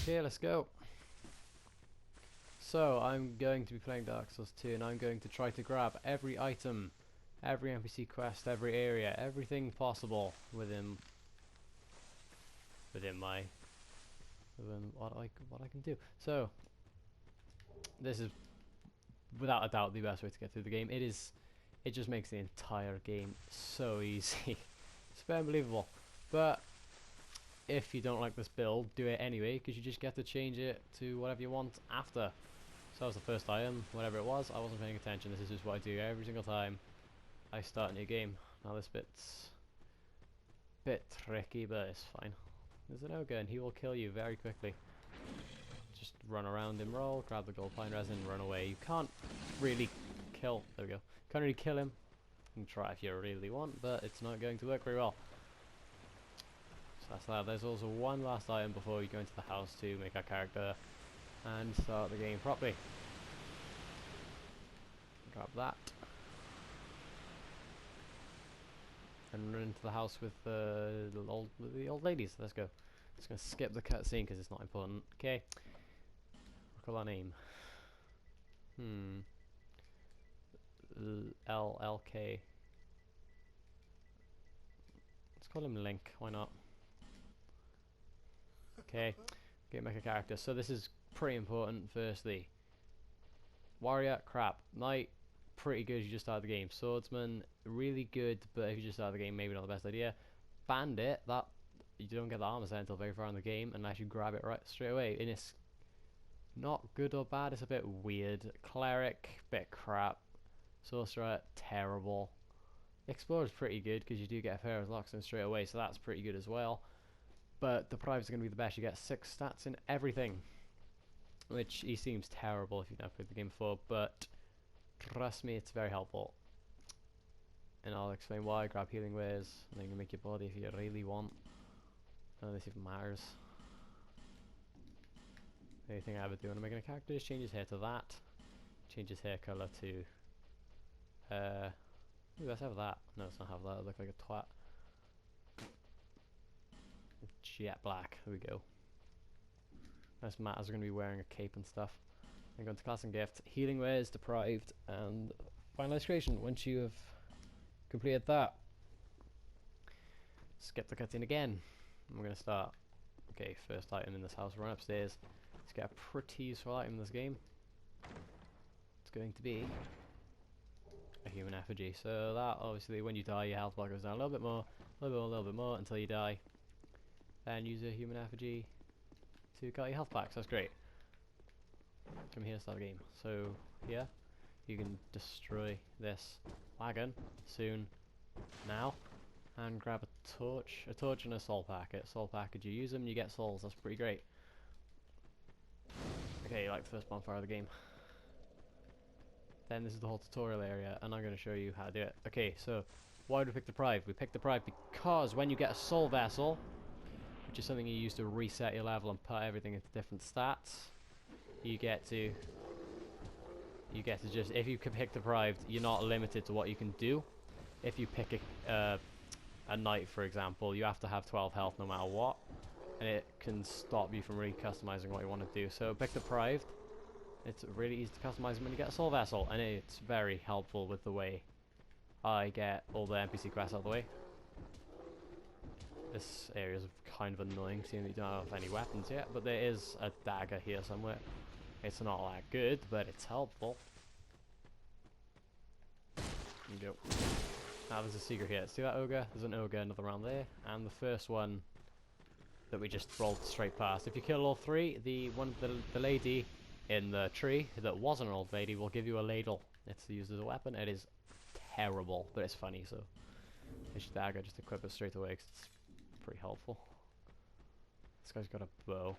Okay, let's go. So, I'm going to be playing Dark Souls 2 and I'm going to try to grab every item, every NPC quest, every area, everything possible within what I can do. So, this is without a doubt the best way to get through the game. It just makes the entire game so easy. It's unbelievable. But if you don't like this build, do it anyway, because you just get to change it to whatever you want after. So that was the first item, whatever it was. I wasn't paying attention. This is just what I do every single time I start a new game. Now this bit's a bit tricky, but it's fine. There's an ogre and he will kill you very quickly. Just run around him, roll, grab the gold pine resin, run away. You can't really kill. There we go. Can't really kill him. You can try if you really want, but it's not going to work very well. So that's that. There's also one last item before you go into the house to make our character and start the game properly. Grab that. And run into the house with the old ladies. Let's go. Just gonna skip the cutscene because it's not important. Okay. Recall our name. LLK. Let's call him Link. Why not? Okay. Okay, make a character. So this is pretty important. Firstly, warrior, crap. Knight, pretty good. You just start the game. Swordsman, really good, but if you just start the game, maybe not the best idea. Bandit, that you don't get the armor set until very far in the game, unless you grab it right straight away. And it's not good or bad. It's a bit weird. Cleric, bit crap. Sorcerer, terrible. Explorer's pretty good because you do get a pair of locks in straight away, so that's pretty good as well. But Deprived's going to be the best. You get 6 stats in everything, which he seems terrible if you've never played the game before, but trust me, it's very helpful. And I'll explain why. Grab healing wares, and then you can make your body if you really want. None of this even matters. The only thing I ever do when I'm making a character is change his hair to that. Change his hair colour to ooh, let's have that. No, let's not have that. I look like a twat. Jet black. There we go. Nice matters are going to be wearing a cape and stuff. Then go into class and gift. Healing wares, deprived, and finalized creation. Once you have completed that, skip the cutscene again. I'm going to start. Okay, first item in this house. Run upstairs. Let's get a pretty useful item in this game. It's going to be a human effigy. So that, obviously, when you die, your health bar goes down a little bit more, a little bit more, until you die. Then use a human effigy to get your health back. So that's great. Come here, start the game. So here, you can destroy this wagon soon, now, and grab a torch and a soul packet. Soul packet, you use them, you get souls. That's pretty great. Okay, you like the first bonfire of the game. Then this is the whole tutorial area, and I'm going to show you how to do it. Okay, so why do we pick Deprived? We pick Deprived because when you get a soul vessel, which is something you use to reset your level and put everything into different stats, you get to just, if you can pick Deprived, you're not limited to what you can do. If you pick a knight, for example, you have to have 12 health no matter what, and it can stop you from really customizing what you want to do. So pick Deprived. It's really easy to customize when you get a soul vessel, and it's very helpful with the way I get all the NPC quests out of the way. This area is kind of annoying, seeing that you don't have any weapons yet, but there is a dagger here somewhere. It's not that good, but it's helpful. There you go. Now there's a secret here. See that ogre? There's an ogre, another round there, and the first one that we just rolled straight past. If you kill all 3, the lady in the tree that wasn't an old lady will give you a ladle. It's used as a weapon. It is terrible, but it's funny, so it's your dagger, just equip it straight away, 'cause it's pretty helpful. This guy's got a bow.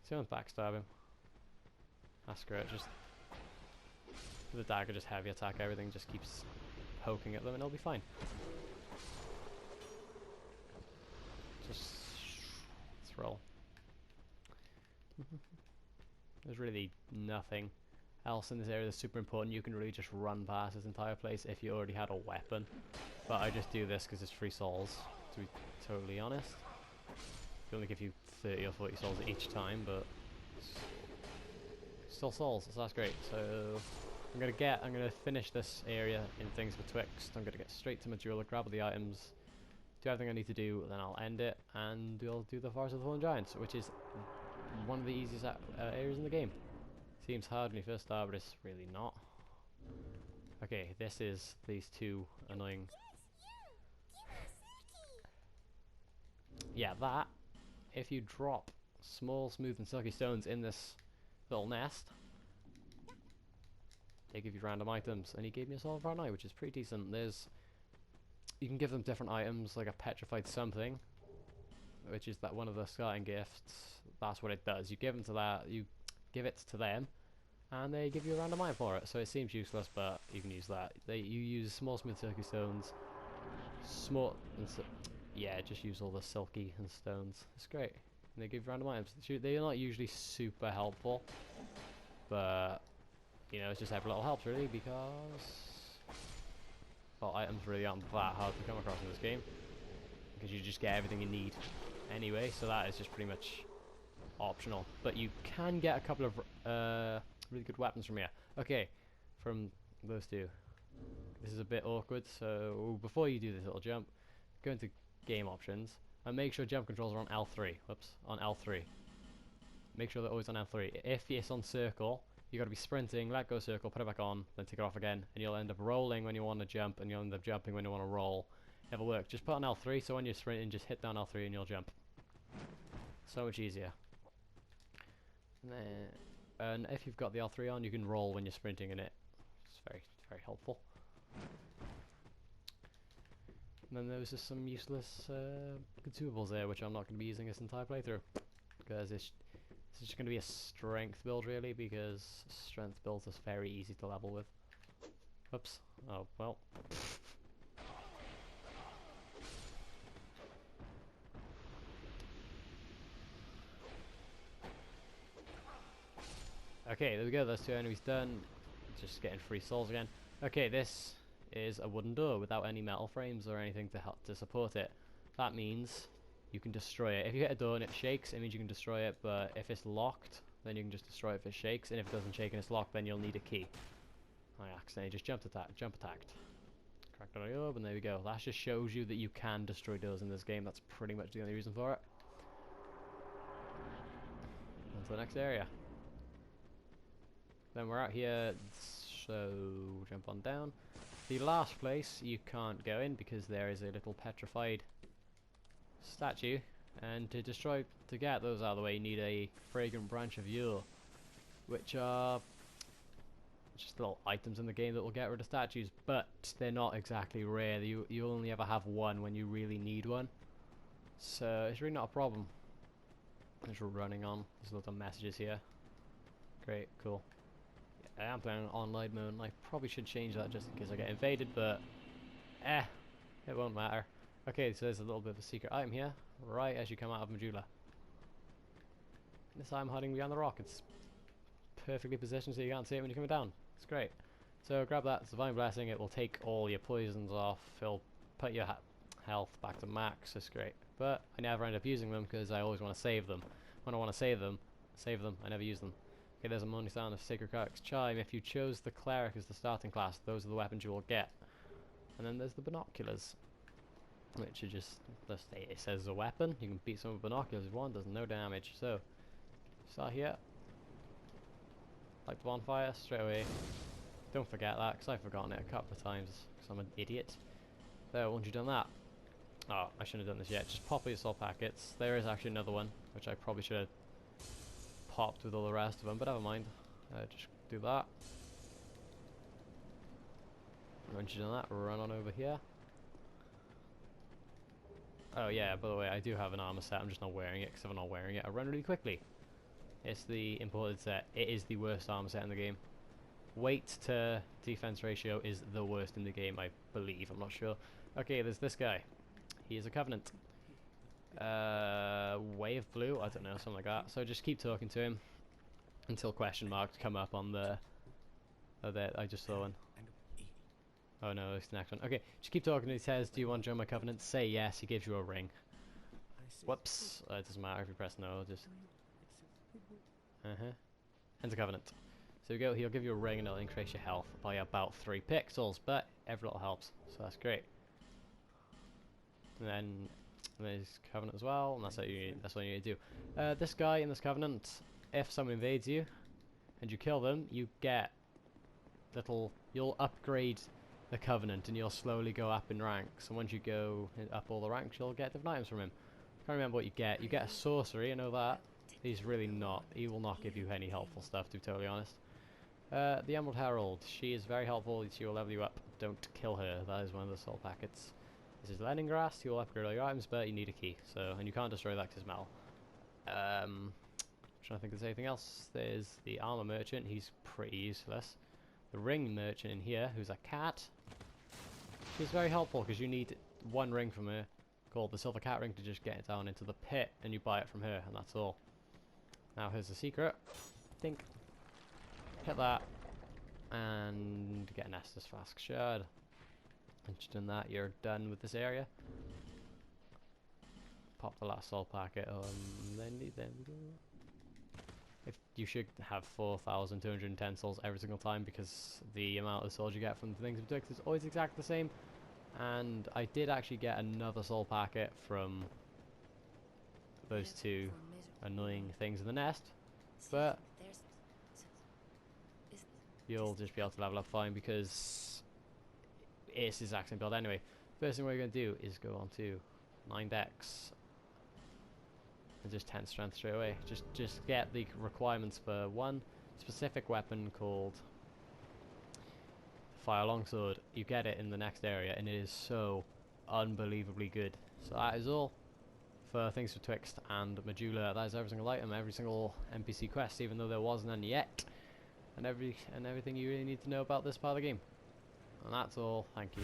Someone's backstabbing. That's great. Just the dagger, just heavy attack everything, just keeps poking at them and it'll be fine. Just let's roll. There's really nothing else in this area that's super important. You can really just run past this entire place if you already had a weapon. But I just do this because it's free souls, to be totally honest. They only give you 30 or 40 souls each time, but still souls, so that's great. So I'm gonna finish this area in things betwixt. I'm gonna get straight to Majula, grab the items, do everything I need to do, then I'll end it, and we'll do the Forest of the Fallen Giants, which is one of the easiest areas in the game. Seems hard when you first start, but it's really not. Okay, this is these two annoying. Yeah, that. If you drop small, smooth, and silky stones in this little nest, they give you random items, and he gave me a solid brown eye, which is pretty decent. You can give them different items, like a petrified something, which is that one of the starting gifts. That's what it does. You give them to that. You give it to them, and they give you a random item for it. So it seems useless, but you can use that. You use small, smooth, silky stones. Yeah, just use all the silky and stones. It's great. And they give you random items. They're not usually super helpful, but you know, it's just every little helps really, because well, items really aren't that hard to come across in this game, because you just get everything you need anyway. So that is just pretty much optional. But you can get a couple of really good weapons from here. Okay, from those two. This is a bit awkward, so before you do this little jump, go into game options and make sure jump controls are on L3. Whoops, on L3. Make sure they're always on L3. If it's on circle, you got to be sprinting, let go circle, put it back on, then take it off again, and you'll end up rolling when you want to jump, and you'll end up jumping when you want to roll. Never work. Just put on L3, so when you're sprinting, just hit down L3 and you'll jump. So much easier. And if you've got the L3 on, you can roll when you're sprinting in it. It's very, very helpful. And then there was just some useless consumables there, which I'm not going to be using this entire playthrough, because this is just going to be a strength build really, because strength builds is very easy to level with. Oops. Oh, well. Okay, there we go, those two enemies done. Just getting free souls again. Okay, this is a wooden door without any metal frames or anything to help to support it. That means you can destroy it. If you hit a door and it shakes, it means you can destroy it, but if it's locked, then you can just destroy it if it shakes, and if it doesn't shake and it's locked, then you'll need a key. I accidentally just jump attacked. Cracked it open, there we go. That just shows you that you can destroy doors in this game. That's pretty much the only reason for it. On to the next area. Then we're out here, so jump on down. The last place you can't go in because there is a little petrified statue, and to get those out of the way you need a fragrant branch of yule, which are just little items in the game that will get rid of statues, but they're not exactly rare. You only ever have one when you really need one, so it's really not a problem. Just running on. There's lots of messages here. Great, cool. I am playing on online mode, and I probably should change that just in case I get invaded, but it won't matter. Okay, so there's a little bit of a secret item here, right as you come out of Majula. This item hiding behind the rock. It's perfectly positioned so you can't see it when you're coming down. It's great. So grab that, it's Divine Blessing. It will take all your poisons off. It'll put your health back to max. It's great. But I never end up using them because I always want to save them. When I want to save them, I never use them. Okay, there's a money sound of Sacred Cleric's Chime. If you chose the Cleric as the starting class, those are the weapons you will get. And then there's the binoculars, which are just, it says a weapon. You can beat some with binoculars if one, does no damage. So, start here. Light the bonfire straight away. Don't forget that, because I've forgotten it a couple of times, because I'm an idiot. There, once you've done that. Oh, I shouldn't have done this yet. Just pop your soul packets. There is actually another one, which I probably should have popped with all the rest of them, but never mind. Just do that. Once you've done that, run on over here. Oh yeah, by the way, I do have an armor set. I'm just not wearing it, because if I'm not wearing it, I run really quickly. It's the imported set. It is the worst armor set in the game. Weight to defense ratio is the worst in the game, I believe. I'm not sure. Okay, there's this guy. He is a Covenant. Way of Blue? I don't know, something like that. So just keep talking to him until question marks come up on the... Oh, there, I just saw one. Oh no, it's the next one. Okay, just keep talking. He says, do you want to join my Covenant? Say yes, he gives you a ring. Whoops. It doesn't matter if you press no, just... Enter Covenant. So you go, he'll give you a ring and it'll increase your health by about 3 pixels, but every little helps, so that's great. And then there's Covenant as well, and that's what you need to do. This guy in this Covenant, if someone invades you, and you kill them, you get you'll upgrade the Covenant, and you'll slowly go up in ranks, and once you go up all the ranks, you'll get different items from him. I can't remember what you get. You get a sorcery, I know that. He will not give you any helpful stuff, to be totally honest. The Emerald Herald, she is very helpful, she will level you up. Don't kill her, that is one of the soul packets. This is Leningrass, you will upgrade all your items, but you need a key, and you can't destroy that because metal. Trying to think if there's anything else. There's the Armor Merchant, he's pretty useless. The Ring Merchant in here, who's a cat. She's very helpful because you need 1 ring from her, called the Silver Cat Ring, to just get it down into the pit, and you buy it from her, and that's all. Now here's the secret. Think. Hit that, and get an Estus Flask Shard. Once you've done that, you're done with this area. Pop the last soul packet, then we go. If you should have 4,210 souls every single time, because the amount of souls you get from the things in Betwixt is always exactly the same. And I did actually get another soul packet from those 2 annoying things in the nest, but you'll just be able to level up fine because it's the exact same build anyway. First thing we're going to do is go on to 9 decks and just 10 strength straight away. Just get the requirements for one specific weapon called Fire Longsword. You get it in the next area and it is so unbelievably good. So that is all for things for Betwixt and Majula. That is every single item, every single NPC quest, even though there wasn't any yet, and everything you really need to know about this part of the game. And that's all. Thank you.